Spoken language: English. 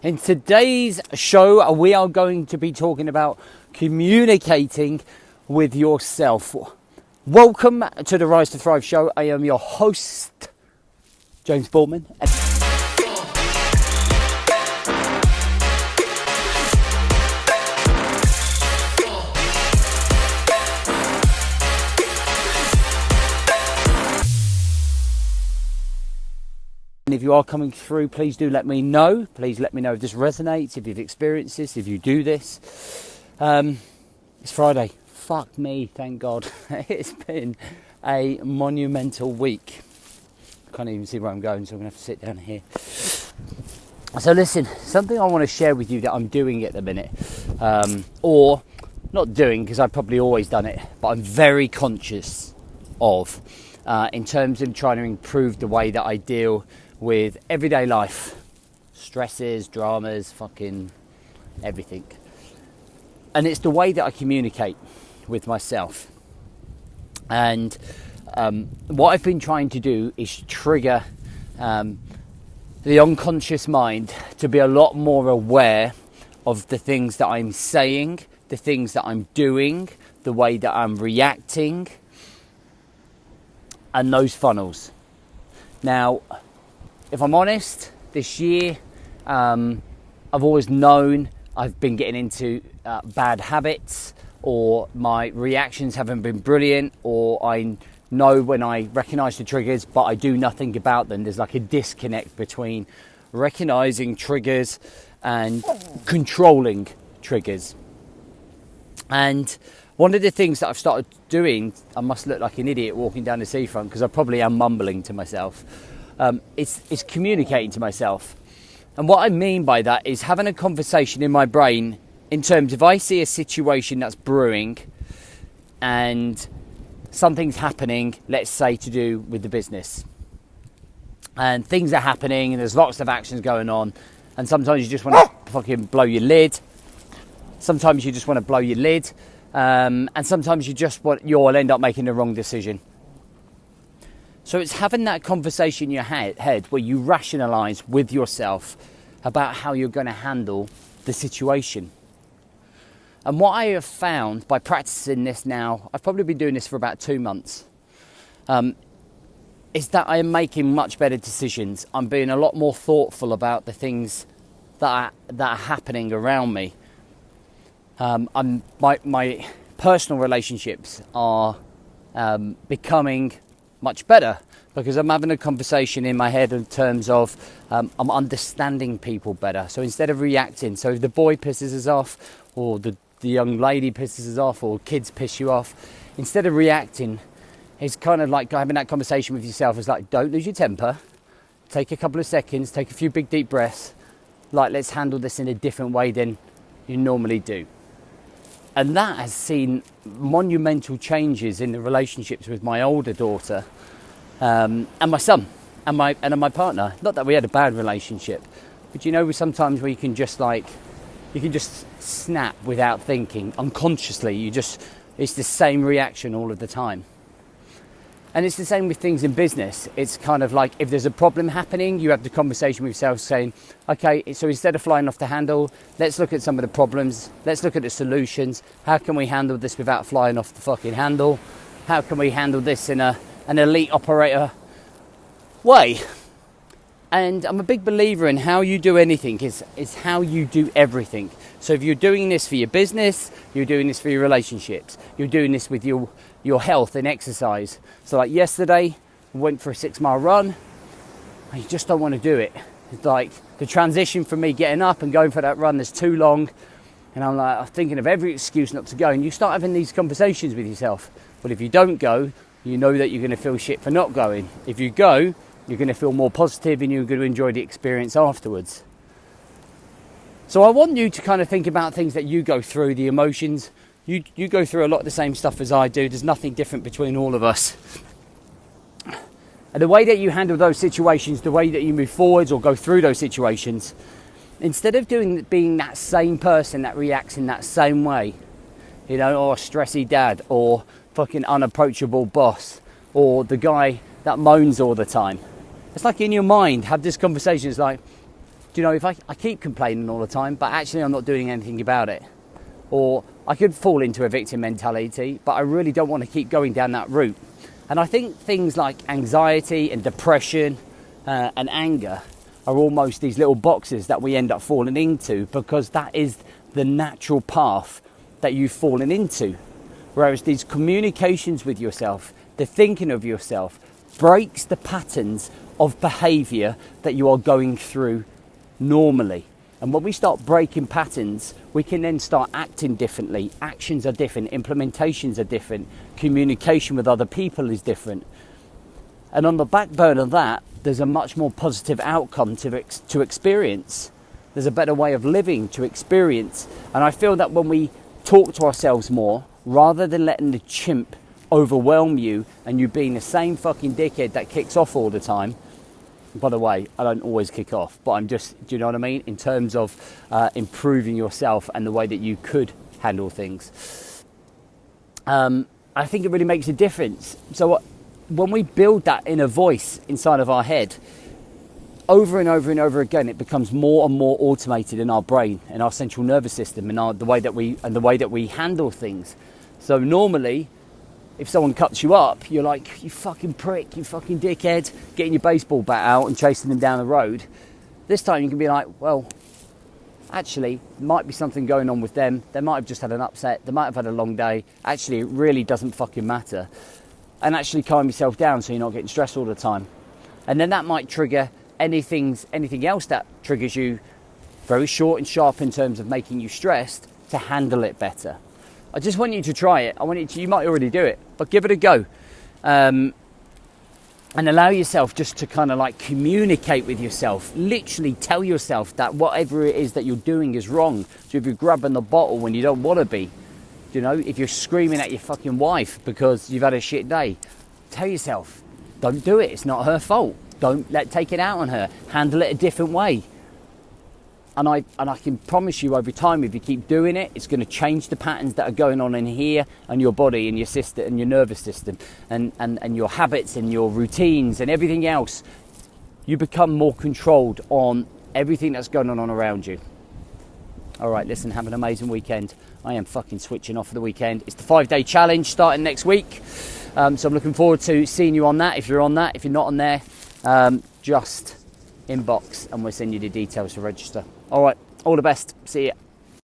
In today's show, we are going to be talking about communicating with yourself. Welcome to the Rise to Thrive show. I am your host, James Boardman. And if you are coming through, please do let me know. Please let me know if this resonates, if you've experienced this, if you do this. It's Friday. Fuck me, thank God. It's been a monumental week. Can't even see where I'm going, so I'm going to have to sit down here. So listen, something I want to share with you that I'm doing at the minute. Or not doing, because I've probably always done it, but I'm very conscious of in terms of trying to improve the way that I deal with everyday life, stresses, dramas, fucking everything. And it's the way that I communicate with myself. And what I've been trying to do is trigger the unconscious mind to be a lot more aware of the things that I'm saying, the things that I'm doing, the way that I'm reacting, and those funnels. Now, if I'm honest, this year, I've always known I've been getting into bad habits, or my reactions haven't been brilliant, or I know when I recognise the triggers, but I do nothing about them. There's like a disconnect between recognising triggers and controlling triggers. And one of the things that I've started doing, I must look like an idiot walking down the seafront because I probably am mumbling to myself, it's communicating to myself. And what I mean by that is having a conversation in my brain in terms of, if I see a situation that's brewing and something's happening, let's say to do with the business, and things are happening and there's lots of actions going on, and sometimes you just want to fucking blow your lid, sometimes you just want to blow your lid, and sometimes you'll end up making the wrong decision. So it's having that conversation in your head where you rationalise with yourself about how you're going to handle the situation. And what I have found by practicing this now, I've probably been doing this for about 2 months, is that I am making much better decisions. I'm being a lot more thoughtful about the things that are happening around me. My personal relationships are becoming much better because I'm having a conversation in my head in terms of I'm understanding people better. So instead of reacting, so if the boy pisses us off, or the young lady pisses us off, or kids piss you off, instead of reacting, it's kind of like having that conversation with yourself. It's like, don't lose your temper, take a couple of seconds, take a few big deep breaths, like let's handle this in a different way than you normally do. And that has seen monumental changes in the relationships with my older daughter and my son and my partner. Not that we had a bad relationship, but you know, sometimes where you can just snap without thinking, unconsciously. It's the same reaction all of the time. And it's the same with things in business. It's kind of like, if there's a problem happening, you have the conversation with yourself saying, okay, so instead of flying off the handle, let's look at some of the problems. Let's look at the solutions. How can we handle this without flying off the fucking handle? How can we handle this in an elite operator way? And I'm a big believer in how you do anything is how you do everything. So if you're doing this for your business, you're doing this for your relationships, you're doing this with your health and exercise. So like yesterday, I went for a 6-mile run. I just don't want to do it. It's like the transition from me getting up and going for that run is too long. And I'm thinking of every excuse not to go. And you start having these conversations with yourself. Well, if you don't go, you know that you're going to feel shit for not going. If you go, you're going to feel more positive and you're going to enjoy the experience afterwards. So I want you to kind of think about things that you go through, the emotions. You go through a lot of the same stuff as I do. There's nothing different between all of us. And the way that you handle those situations, the way that you move forwards or go through those situations, instead of being that same person that reacts in that same way, you know, or a stressy dad, or fucking unapproachable boss, or the guy that moans all the time. It's like in your mind, have this conversation. It's like, do you know, if I keep complaining all the time, but actually I'm not doing anything about it. Or I could fall into a victim mentality, but I really don't want to keep going down that route. And I think things like anxiety and depression and anger are almost these little boxes that we end up falling into, because that is the natural path that you've fallen into. Whereas these communications with yourself, the thinking of yourself, breaks the patterns of behaviour that you are going through normally. And when we start breaking patterns, we can then start acting differently. Actions are different, implementations are different, communication with other people is different. And on the backbone of that, there's a much more positive outcome to experience. There's a better way of living to experience. And I feel that when we talk to ourselves more, rather than letting the chimp overwhelm you and you being the same fucking dickhead that kicks off all the time. By the way, I don't always kick off, but I'm just, do you know what I mean? In terms of improving yourself and the way that you could handle things. I think it really makes a difference. So when we build that inner voice inside of our head, over and over and over again, it becomes more and more automated in our brain, in our central nervous system, and the way that we handle things. So normally, if someone cuts you up, you're like, you fucking prick, you fucking dickhead, getting your baseball bat out and chasing them down the road. This time you can be like, well, actually, there might be something going on with them. They might have just had an upset. They might have had a long day. Actually, it really doesn't fucking matter. And actually calm yourself down so you're not getting stressed all the time. And then that might trigger anything else that triggers you, very short and sharp in terms of making you stressed, to handle it better. I just want you to try it. You might already do it, but give it a go. And allow yourself just to kind of like communicate with yourself. Literally tell yourself that whatever it is that you're doing is wrong. So if you're grabbing the bottle when you don't want to be, you know, if you're screaming at your fucking wife because you've had a shit day, tell yourself, don't do it. It's not her fault. Take it out on her. Handle it a different way. And I can promise you, over time, if you keep doing it, it's going to change the patterns that are going on in here and your body and your system and your nervous system and your habits and your routines and everything else. You become more controlled on everything that's going on around you. All right, listen, have an amazing weekend. I am fucking switching off for the weekend. It's the 5-day challenge starting next week. So I'm looking forward to seeing you on that. If you're on that, if you're not on there, just inbox and we'll send you the details to register. All right, all the best. See ya.